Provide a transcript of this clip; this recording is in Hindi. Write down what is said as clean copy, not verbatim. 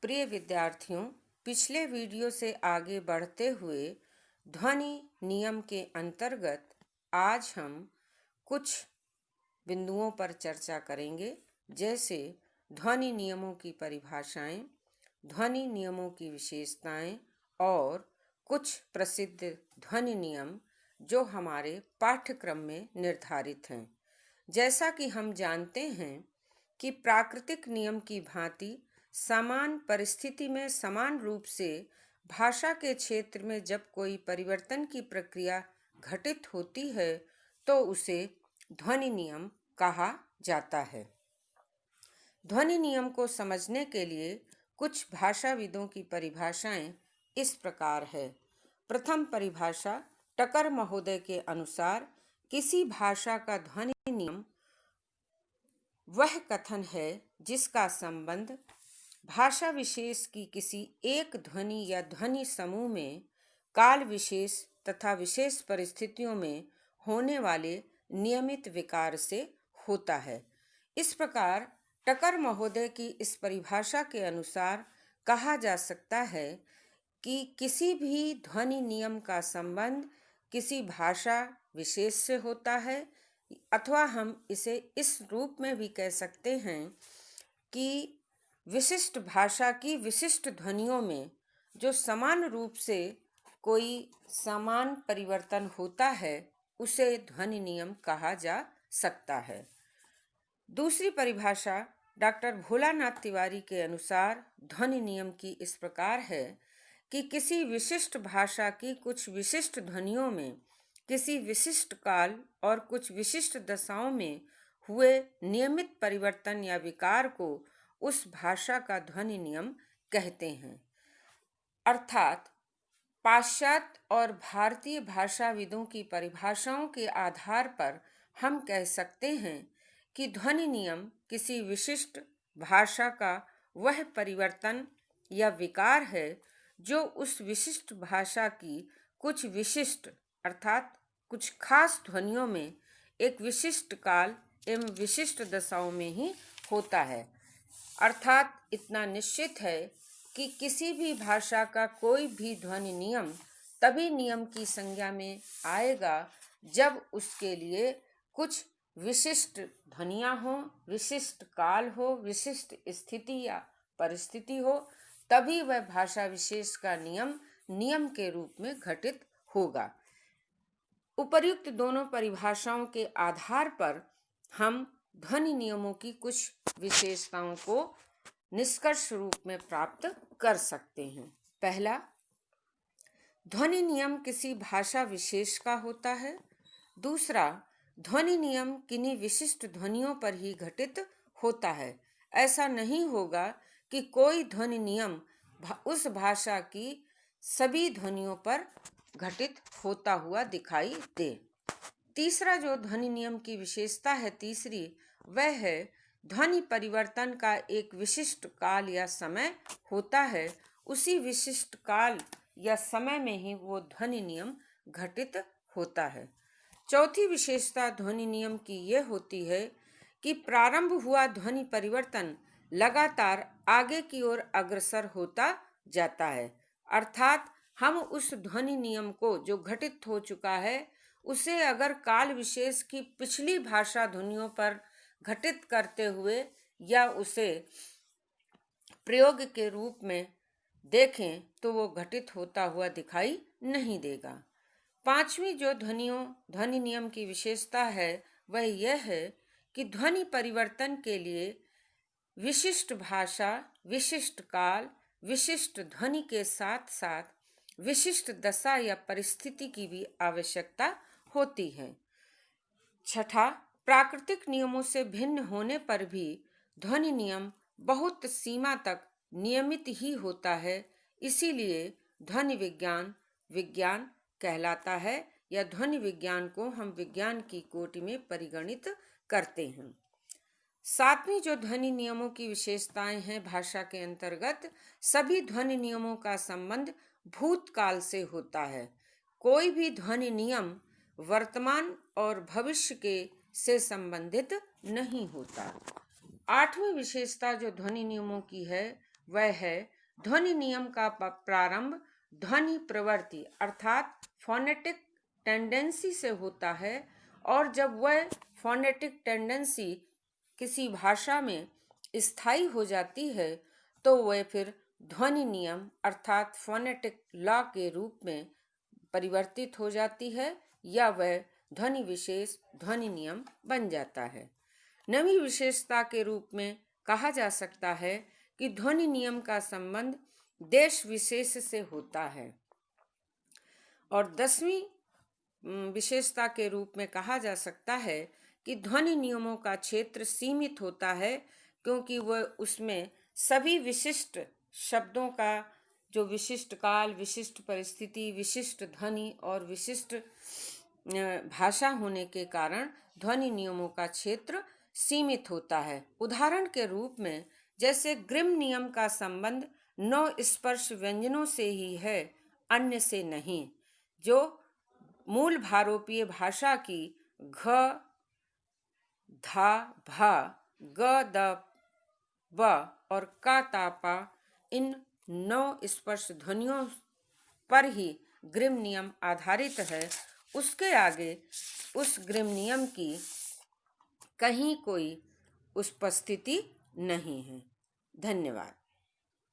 प्रिय विद्यार्थियों, पिछले वीडियो से आगे बढ़ते हुए ध्वनि नियम के अंतर्गत आज हम कुछ बिंदुओं पर चर्चा करेंगे, जैसे ध्वनि नियमों की परिभाषाएं, ध्वनि नियमों की विशेषताएं और कुछ प्रसिद्ध ध्वनि नियम जो हमारे पाठ्यक्रम में निर्धारित हैं। जैसा कि हम जानते हैं कि प्राकृतिक नियम की भांति समान परिस्थिति में समान रूप से भाषा के क्षेत्र में जब कोई परिवर्तन की प्रक्रिया घटित होती है तो उसे ध्वनि नियम कहा जाता है। ध्वनि नियम को समझने के लिए कुछ भाषाविदों की परिभाषाएं इस प्रकार है। प्रथम परिभाषा टकर महोदय के अनुसार किसी भाषा का ध्वनि नियम वह कथन है जिसका संबंध भाषा विशेष की किसी एक ध्वनि या ध्वनि समूह में काल विशेष तथा विशेष परिस्थितियों में होने वाले नियमित विकार से होता है। इस प्रकार टकर महोदय की इस परिभाषा के अनुसार कहा जा सकता है कि किसी भी ध्वनि नियम का संबंध किसी भाषा विशेष से होता है, अथवा हम इसे इस रूप में भी कह सकते हैं कि विशिष्ट भाषा की विशिष्ट ध्वनियों में जो समान रूप से कोई समान परिवर्तन होता है उसे ध्वनि नियम कहा जा सकता है। दूसरी परिभाषा डॉक्टर भोलानाथ तिवारी के अनुसार ध्वनि नियम की इस प्रकार है कि किसी विशिष्ट भाषा की कुछ विशिष्ट ध्वनियों में किसी विशिष्ट काल और कुछ विशिष्ट दशाओं में हुए नियमित परिवर्तन या विकार को उस भाषा का ध्वनि नियम कहते हैं। अर्थात पाश्चात्य और भारतीय भाषाविदों की परिभाषाओं के आधार पर हम कह सकते हैं कि ध्वनि नियम किसी विशिष्ट भाषा का वह परिवर्तन या विकार है जो उस विशिष्ट भाषा की कुछ विशिष्ट अर्थात कुछ खास ध्वनियों में एक विशिष्ट काल एवं विशिष्ट दशाओं में ही होता है। अर्थात इतना निश्चित है कि किसी भी भाषा का कोई भी ध्वनि नियम तभी नियम की संज्ञा में आएगा जब उसके लिए कुछ विशिष्ट ध्वनियाँ हो, विशिष्ट काल हो, विशिष्ट स्थिति या परिस्थिति हो, तभी वह भाषा विशेष का नियम के रूप में घटित होगा। उपर्युक्त दोनों परिभाषाओं के आधार पर हम ध्वनि नियमों की कुछ विशेषताओं को निष्कर्ष रूप में प्राप्त कर सकते हैं। पहला, ध्वनि नियम किसी भाषा विशेष का होता है। दूसरा, ध्वनि नियम किन्हीं विशिष्ट ध्वनियों पर ही घटित होता है। ऐसा नहीं होगा कि कोई ध्वनि नियम उस भाषा की सभी ध्वनियों पर घटित होता हुआ दिखाई दे। तीसरा जो ध्वनि नियम की विशेषता है तीसरी, वह है ध्वनि परिवर्तन का एक विशिष्ट काल या समय होता है। उसी विशिष्ट काल या समय में ही वो ध्वनि नियम घटित होता है। चौथी विशेषता ध्वनि नियम की यह होती है कि प्रारंभ हुआ ध्वनि परिवर्तन लगातार आगे की ओर अग्रसर होता जाता है। अर्थात हम उस ध्वनि नियम को जो घटित हो चुका है उसे अगर काल विशेष की पिछली भाषा ध्वनियों पर घटित करते हुए या उसे प्रयोग के रूप में देखें तो वो घटित होता हुआ दिखाई नहीं देगा। पांचवी जो ध्वनि नियम की विशेषता है वह यह है कि ध्वनि परिवर्तन के लिए विशिष्ट भाषा, विशिष्ट काल, विशिष्ट ध्वनि के साथ साथ विशिष्ट दशा या परिस्थिति की भी आवश्यकता होती है। छठा, प्राकृतिक नियमों से भिन्न होने पर भी ध्वनि नियम बहुत सीमा तक नियमित ही होता है। इसीलिए ध्वनि विज्ञान कहलाता है या ध्वनि विज्ञान को हम विज्ञान की कोटि में परिगणित करते हैं। सातवीं जो ध्वनि नियमों की विशेषताएं हैं भाषा के अंतर्गत, सभी ध्वनि नियमों का संबंध भूतकाल से होता है। कोई भी ध्वनि नियम वर्तमान और भविष्य के से संबंधित नहीं होता। आठवीं विशेषता जो ध्वनि नियमों की है वह है ध्वनि नियम का प्रारंभ ध्वनि प्रवृत्ति अर्थात फोनेटिक टेंडेंसी से होता है, और जब वह फोनेटिक टेंडेंसी किसी भाषा में स्थायी हो जाती है तो वह फिर ध्वनि नियम अर्थात फोनेटिक लॉ के रूप में परिवर्तित हो जाती है, या वह ध्वनि विशेष ध्वनि नियम बन जाता है। नवी विशेषता के रूप में कहा जा सकता है कि ध्वनि नियम का संबंध देश विशेष से होता है, और 10वीं विशेषता के रूप में कहा जा सकता है कि ध्वनि नियमों का क्षेत्र सीमित होता है, क्योंकि वह उसमें सभी विशिष्ट शब्दों का जो विशिष्ट काल, विशिष्ट परिस्थिति, विशिष्ट ध्वनि और विशिष्ट भाषा होने के कारण ध्वनि नियमों का क्षेत्र सीमित होता है। उदाहरण के रूप में जैसे ग्रिम नियम का संबंध 9 स्पर्श व्यंजनों से ही है, अन्य से नहीं, जो मूल भारोपीय भाषा की घ, धा, भा, ग, द, ब और का, ता, पा इन 9 स्पर्श ध्वनियों पर ही ग्रिम नियम आधारित है। उसके आगे उस ग्रिम नियम की कहीं कोई उपस्थिति नहीं है। धन्यवाद।